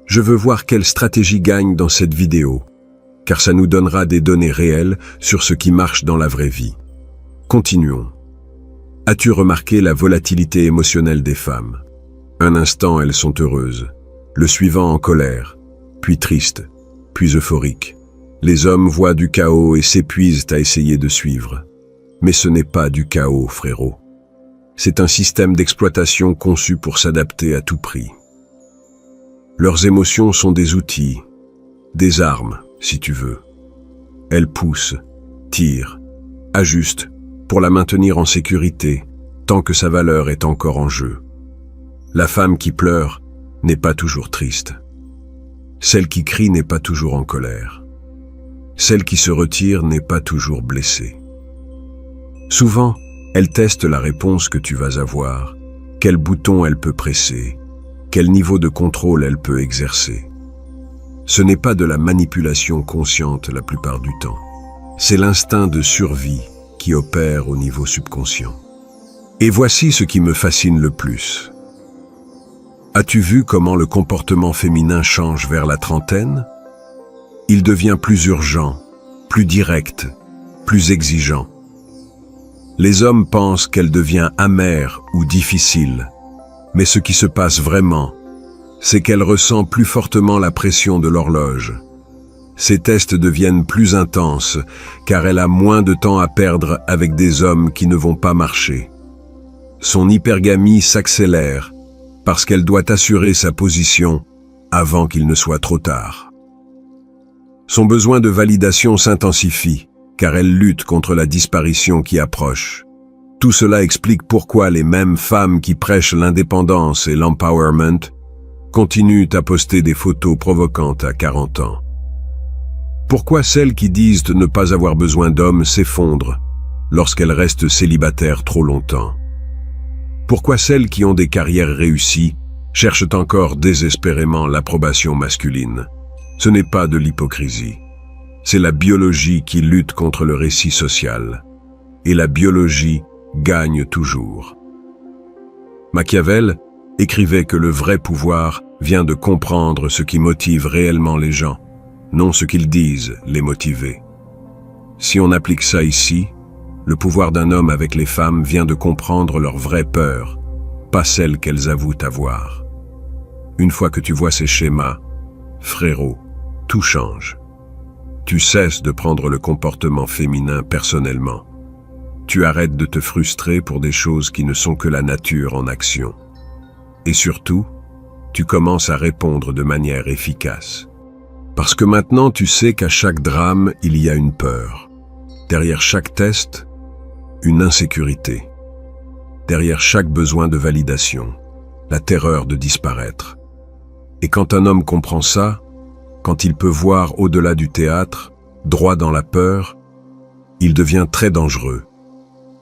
[SPEAKER 1] Je veux voir quelle stratégie gagne dans cette vidéo, car ça nous donnera des données réelles sur ce qui marche dans la vraie vie. Continuons. As-tu remarqué la volatilité émotionnelle des femmes? Un instant, elles sont heureuses, le suivant en colère, puis triste, puis euphorique. Les hommes voient du chaos et s'épuisent à essayer de suivre. Mais ce n'est pas du chaos, frérot. C'est un système d'exploitation conçu pour s'adapter à tout prix. Leurs émotions sont des outils, des armes, si tu veux. Elles poussent, tirent, ajustent pour la maintenir en sécurité tant que sa valeur est encore en jeu. La femme qui pleure n'est pas toujours triste. Celle qui crie n'est pas toujours en colère. Celle qui se retire n'est pas toujours blessée. Souvent, elle teste la réponse que tu vas avoir, quel bouton elle peut presser, quel niveau de contrôle elle peut exercer. Ce n'est pas de la manipulation consciente la plupart du temps. C'est l'instinct de survie qui opère au niveau subconscient. Et voici ce qui me fascine le plus. As-tu vu comment le comportement féminin change vers la trentaine? Il devient plus urgent, plus direct, plus exigeant. Les hommes pensent qu'elle devient amère ou difficile, mais ce qui se passe vraiment, c'est qu'elle ressent plus fortement la pression de l'horloge. Ses tests deviennent plus intenses, car elle a moins de temps à perdre avec des hommes qui ne vont pas marcher. Son hypergamie s'accélère, parce qu'elle doit assurer sa position avant qu'il ne soit trop tard. Son besoin de validation s'intensifie, car elle lutte contre la disparition qui approche. Tout cela explique pourquoi les mêmes femmes qui prêchent l'indépendance et l'empowerment continuent à poster des photos provocantes à 40 ans. Pourquoi celles qui disent ne pas avoir besoin d'hommes s'effondrent lorsqu'elles restent célibataires trop longtemps? Pourquoi celles qui ont des carrières réussies cherchent encore désespérément l'approbation masculine? Ce n'est pas de l'hypocrisie. C'est la biologie qui lutte contre le récit social. Et la biologie gagne toujours. Machiavel écrivait que le vrai pouvoir vient de comprendre ce qui motive réellement les gens, non ce qu'ils disent les motiver. Si on applique ça ici, le pouvoir d'un homme avec les femmes vient de comprendre leurs vraies peurs, pas celles qu'elles avouent avoir. Une fois que tu vois ces schémas, frérot, tout change. Tu cesses de prendre le comportement féminin personnellement. Tu arrêtes de te frustrer pour des choses qui ne sont que la nature en action. Et surtout, tu commences à répondre de manière efficace. Parce que maintenant tu sais qu'à chaque drame, il y a une peur. Derrière chaque test, une insécurité. Derrière chaque besoin de validation, la terreur de disparaître. Et quand un homme comprend ça, quand il peut voir au-delà du théâtre, droit dans la peur, il devient très dangereux.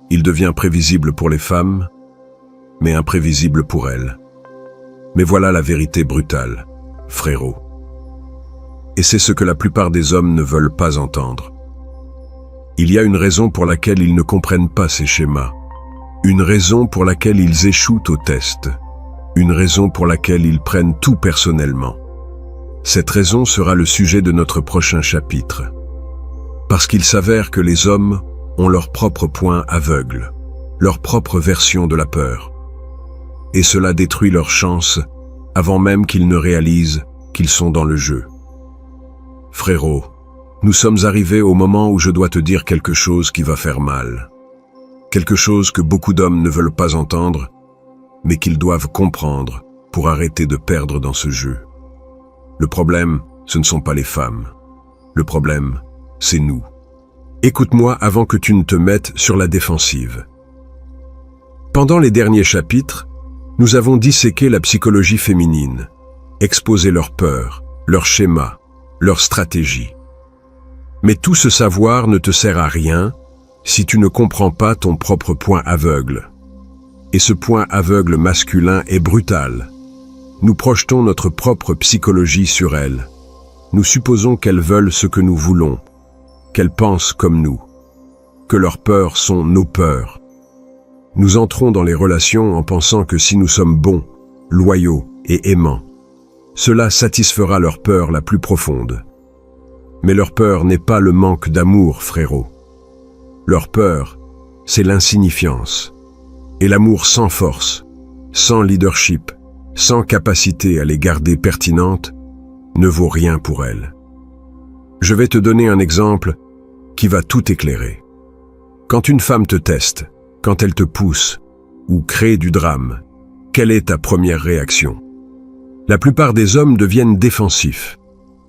[SPEAKER 1] Il devient prévisible pour les femmes, mais imprévisible pour elles. Mais voilà la vérité brutale, frérot. Et c'est ce que la plupart des hommes ne veulent pas entendre. Il y a une raison pour laquelle ils ne comprennent pas ces schémas. Une raison pour laquelle ils échouent au test. Une raison pour laquelle ils prennent tout personnellement. Cette raison sera le sujet de notre prochain chapitre. Parce qu'il s'avère que les hommes ont leur propre point aveugle, leur propre version de la peur. Et cela détruit leurs chances avant même qu'ils ne réalisent qu'ils sont dans le jeu. Frérot, nous sommes arrivés au moment où je dois te dire quelque chose qui va faire mal. Quelque chose que beaucoup d'hommes ne veulent pas entendre, mais qu'ils doivent comprendre pour arrêter de perdre dans ce jeu. Le problème, ce ne sont pas les femmes. Le problème, c'est nous. Écoute-moi avant que tu ne te mettes sur la défensive. Pendant les derniers chapitres, nous avons disséqué la psychologie féminine, exposé leurs peurs, leurs schémas, leurs stratégies. Mais tout ce savoir ne te sert à rien si tu ne comprends pas ton propre point aveugle. Et ce point aveugle masculin est brutal. Nous projetons notre propre psychologie sur elles. Nous supposons qu'elles veulent ce que nous voulons, qu'elles pensent comme nous, que leurs peurs sont nos peurs. Nous entrons dans les relations en pensant que si nous sommes bons, loyaux et aimants, cela satisfera leur peur la plus profonde. Mais leur peur n'est pas le manque d'amour, frérot. Leur peur, c'est l'insignifiance. Et l'amour sans force, sans leadership, sans capacité à les garder pertinentes, ne vaut rien pour elles. Je vais te donner un exemple qui va tout éclairer. Quand une femme te teste, quand elle te pousse ou crée du drame, quelle est ta première réaction? La plupart des hommes deviennent défensifs.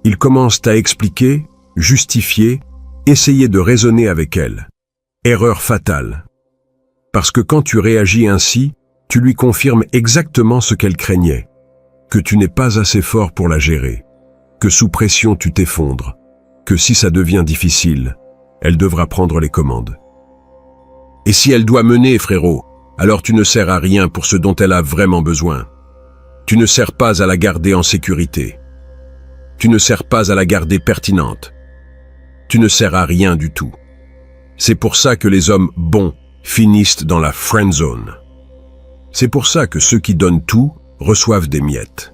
[SPEAKER 1] Ils commencent à expliquer, justifier, essayer de raisonner avec elle. Erreur fatale. Parce que quand tu réagis ainsi, tu lui confirmes exactement ce qu'elle craignait. Que tu n'es pas assez fort pour la gérer. Que sous pression tu t'effondres. Que si ça devient difficile, elle devra prendre les commandes. Et si elle doit mener, frérot, alors tu ne sers à rien pour ce dont elle a vraiment besoin. Tu ne sers pas à la garder en sécurité. Tu ne sers pas à la garder pertinente. Tu ne sers à rien du tout. C'est pour ça que les hommes bons finissent dans la friend zone. C'est pour ça que ceux qui donnent tout reçoivent des miettes.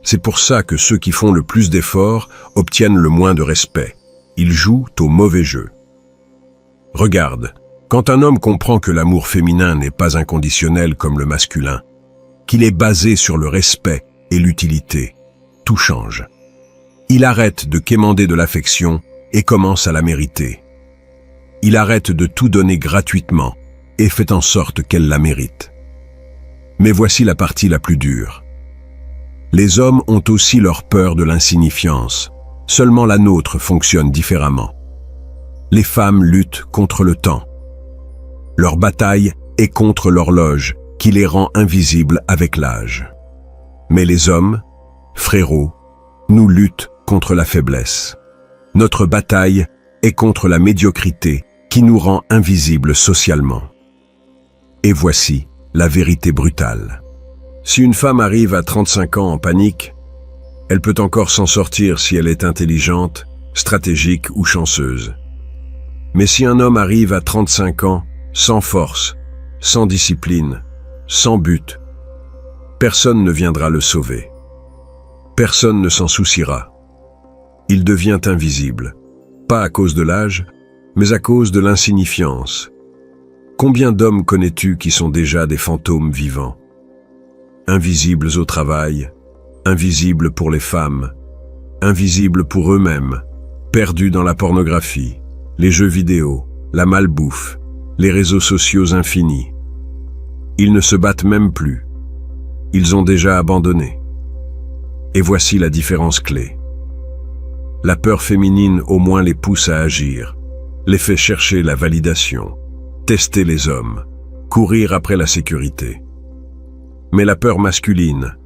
[SPEAKER 1] C'est pour ça que ceux qui font le plus d'efforts obtiennent le moins de respect. Ils jouent au mauvais jeu. Regarde, quand un homme comprend que l'amour féminin n'est pas inconditionnel comme le masculin, qu'il est basé sur le respect et l'utilité, tout change. Il arrête de quémander de l'affection et commence à la mériter. Il arrête de tout donner gratuitement et fait en sorte qu'elle la mérite. Mais voici la partie la plus dure. Les hommes ont aussi leur peur de l'insignifiance. Seulement la nôtre fonctionne différemment. Les femmes luttent contre le temps. Leur bataille est contre l'horloge qui les rend invisibles avec l'âge. Mais les hommes, frérots, nous luttent contre la faiblesse. Notre bataille est contre la médiocrité qui nous rend invisibles socialement. Et voici la vérité brutale. Si une femme arrive à 35 ans en panique, elle peut encore s'en sortir si elle est intelligente, stratégique ou chanceuse. Mais si un homme arrive à 35 ans, sans force, sans discipline, sans but, personne ne viendra le sauver. Personne ne s'en souciera. Il devient invisible, pas à cause de l'âge, mais à cause de l'insignifiance. Combien d'hommes connais-tu qui sont déjà des fantômes vivants? Invisibles au travail, invisibles pour les femmes, invisibles pour eux-mêmes, perdus dans la pornographie, les jeux vidéo, la malbouffe, les réseaux sociaux infinis. Ils ne se battent même plus. Ils ont déjà abandonné. Et voici la différence clé. La peur féminine au moins les pousse à agir, les fait chercher la validation, tester les hommes, courir après la sécurité. Mais la peur masculine,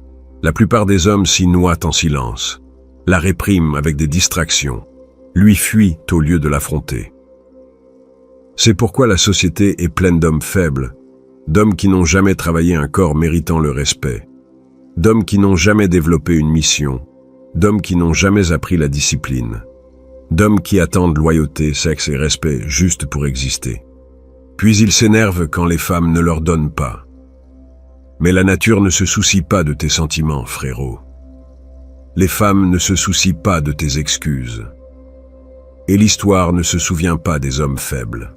[SPEAKER 1] la plupart des hommes s'y noient en silence, la répriment avec des distractions, lui fuient au lieu de l'affronter. C'est pourquoi la société est pleine d'hommes faibles, d'hommes qui n'ont jamais travaillé un corps méritant le respect, d'hommes qui n'ont jamais développé une mission, d'hommes qui n'ont jamais appris la discipline, d'hommes qui attendent loyauté, sexe et respect juste pour exister. Puis ils s'énervent quand les femmes ne leur donnent pas. Mais la nature ne se soucie pas de tes sentiments, frérot. Les femmes ne se soucient pas de tes excuses. Et l'histoire ne se souvient pas des hommes faibles.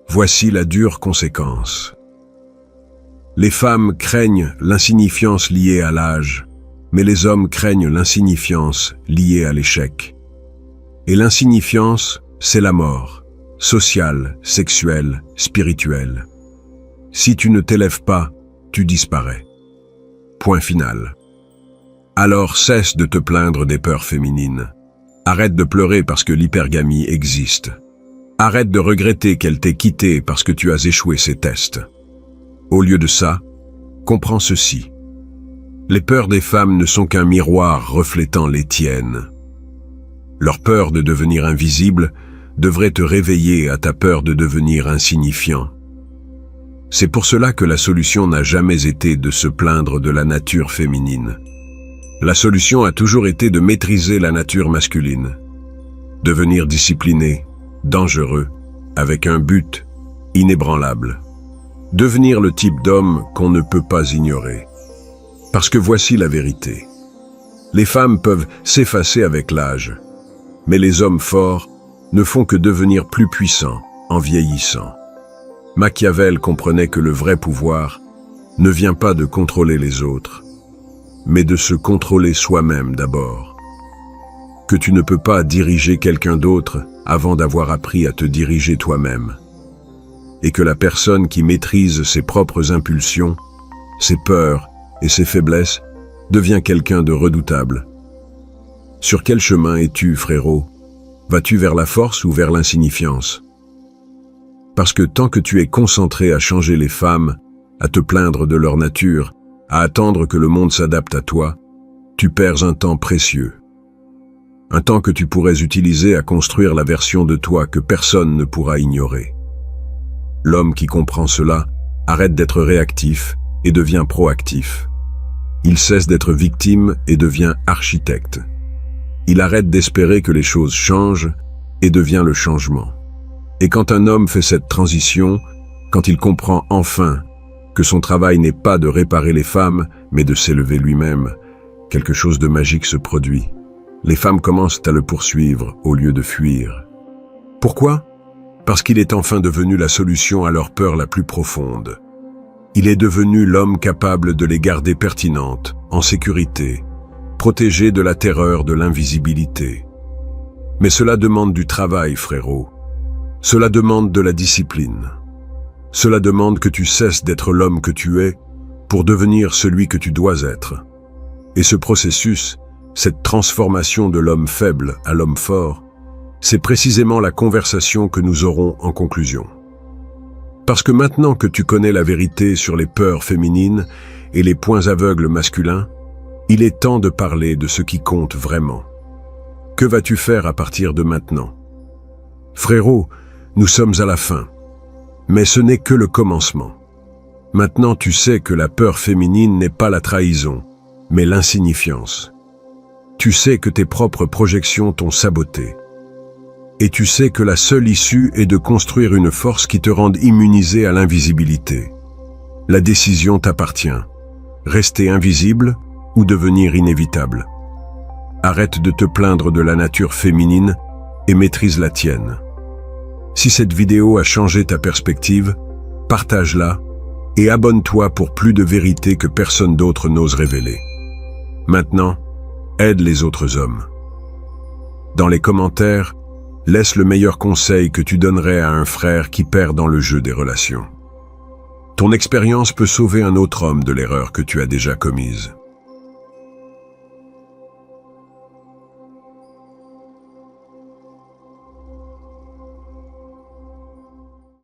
[SPEAKER 1] Voici la dure conséquence. Les femmes craignent l'insignifiance liée à l'âge, mais les hommes craignent l'insignifiance liée à l'échec. Et l'insignifiance, c'est la mort, sociale, sexuelle, spirituelle. Si tu ne t'élèves pas, tu disparais. Point final. Alors cesse de te plaindre des peurs féminines. Arrête de pleurer parce que l'hypergamie existe. Arrête de regretter qu'elle t'ait quitté parce que tu as échoué ses tests. Au lieu de ça, comprends ceci. Les peurs des femmes ne sont qu'un miroir reflétant les tiennes. Leur peur de devenir invisible devrait te réveiller à ta peur de devenir insignifiant. C'est pour cela que la solution n'a jamais été de se plaindre de la nature féminine. La solution a toujours été de maîtriser la nature masculine. Devenir discipliné, dangereux, avec un but inébranlable. Devenir le type d'homme qu'on ne peut pas ignorer. Parce que voici la vérité. Les femmes peuvent s'effacer avec l'âge, mais les hommes forts ne font que devenir plus puissants en vieillissant. Machiavel comprenait que le vrai pouvoir ne vient pas de contrôler les autres, mais de se contrôler soi-même d'abord. Que tu ne peux pas diriger quelqu'un d'autre avant d'avoir appris à te diriger toi-même. Et que la personne qui maîtrise ses propres impulsions, ses peurs et ses faiblesses devient quelqu'un de redoutable. Sur quel chemin es-tu, frérot? Vas-tu vers la force ou vers l'insignifiance? Parce que tant que tu es concentré à changer les femmes, à te plaindre de leur nature, à attendre que le monde s'adapte à toi, tu perds un temps précieux. Un temps que tu pourrais utiliser à construire la version de toi que personne ne pourra ignorer. L'homme qui comprend cela arrête d'être réactif et devient proactif. Il cesse d'être victime et devient architecte. Il arrête d'espérer que les choses changent et devient le changement. Et quand un homme fait cette transition, quand il comprend enfin que son travail n'est pas de réparer les femmes, mais de s'élever lui-même, quelque chose de magique se produit. Les femmes commencent à le poursuivre au lieu de fuir. Pourquoi? Parce qu'il est enfin devenu la solution à leur peur la plus profonde. Il est devenu l'homme capable de les garder pertinentes, en sécurité, protégées de la terreur de l'invisibilité. Mais cela demande du travail, frérot. Cela demande de la discipline. Cela demande que tu cesses d'être l'homme que tu es pour devenir celui que tu dois être. Et ce processus, cette transformation de l'homme faible à l'homme fort, c'est précisément la conversation que nous aurons en conclusion. Parce que maintenant que tu connais la vérité sur les peurs féminines et les points aveugles masculins, il est temps de parler de ce qui compte vraiment. Que vas-tu faire à partir de maintenant? Frérot, nous sommes à la fin. Mais ce n'est que le commencement. Maintenant tu sais que la peur féminine n'est pas la trahison, mais l'insignifiance. Tu sais que tes propres projections t'ont saboté. Et tu sais que la seule issue est de construire une force qui te rende immunisé à l'invisibilité. La décision t'appartient. Rester invisible ou devenir inévitable. Arrête de te plaindre de la nature féminine et maîtrise la tienne. Si cette vidéo a changé ta perspective, partage-la et abonne-toi pour plus de vérité que personne d'autre n'ose révéler. Maintenant, aide les autres hommes. Dans les commentaires, laisse le meilleur conseil que tu donnerais à un frère qui perd dans le jeu des relations. Ton expérience peut sauver un autre homme de l'erreur que tu as déjà commise.